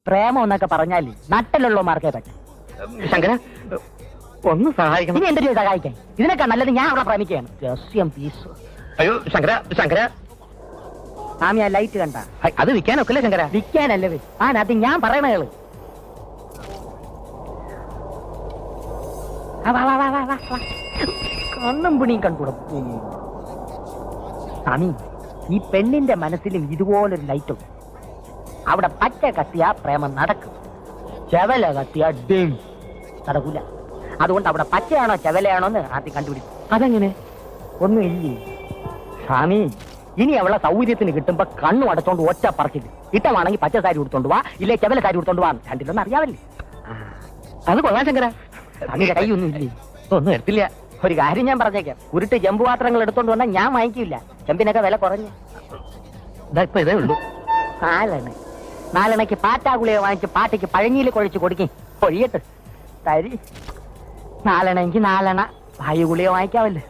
പ്രേമം എന്നൊക്കെ പറഞ്ഞാല് നട്ടലുള്ളമാർക്കേ പറ്റും. ശങ്കര ഒന്ന് സഹായിക്കണം. ഇനി എന്തിനു സഹായിക്കാൻ? ഇതിനൊക്കെ നല്ലത് ഞാൻ അവളെ പ്രേമിക്കുകയാണ്. രഹസ്യം പീസ്. അയ്യോ ശങ്കര ശങ്കര, സ്വാമി ആ ലൈറ്റ് കണ്ട? അത് വിൽക്കാനൊക്കില്ല ശങ്കര. വിൽക്കാനല്ലേ? അത് ഞാൻ പറയണേള്. കണ്ണും പിണിയും കണ്ടുകൂടും. സ്വാമി, ഈ പെണ്ണിന്റെ മനസ്സിലും ഇതുപോലൊരു ലൈറ്റ് ഉണ്ട്. അവിടെ പച്ച കത്തിയ പ്രേമം നടക്കും, ചെവല കത്തിയ ഡേം നടക്കൂല. അതുകൊണ്ട് അവിടെ പച്ചയാണോ ചെവലയാണോ എന്ന് ആദ്യം കണ്ടുപിടിക്കും. അതെങ്ങനെ? ഒന്നുമില്ലേ സ്വാമി, ഇനി അവളെ സൗകര്യത്തിന് കിട്ടുമ്പോ കണ്ണു അടച്ചോണ്ട് ഒറ്റ പറച്ചില്ല. ഇട്ടമാണെങ്കിൽ പച്ച സാരി കൊടുത്തോണ്ട് വാ, ഇല്ലേ ചെവല സാരി കൊടുത്തോണ്ട് വാ. രണ്ടിലൊന്നും അറിയാവല്ലേ? അത് കൊള്ളാം ശങ്കര. സ്വാമിയുടെ കൈയൊന്നും ഇല്ലേ? ഒന്നും എടുത്തില്ല. ഒരു കാര്യം ഞാൻ പറഞ്ഞേക്കാം, ഉരുട്ട് ചെമ്പ് പാത്രങ്ങൾ എടുത്തോണ്ട് വന്നാൽ ഞാൻ വാങ്ങിക്കില്ല. ചെമ്പിനൊക്കെ വില കുറഞ്ഞു. ഇപ്പൊ ഇതേ ഉള്ളൂ. നാലെണ്ണയ്ക്ക് പാറ്റാഗുളിയെ വാങ്ങിച്ച് പാറ്റയ്ക്ക് പഴങ്ങിയിൽ കുഴച്ച് കൊടുക്കേ. കൊഴിയട്ട് തരി. 4 എണ്ണ 4 എണ്ണ വായു ഗുളിയെ വാങ്ങിക്കാവല്ലേ.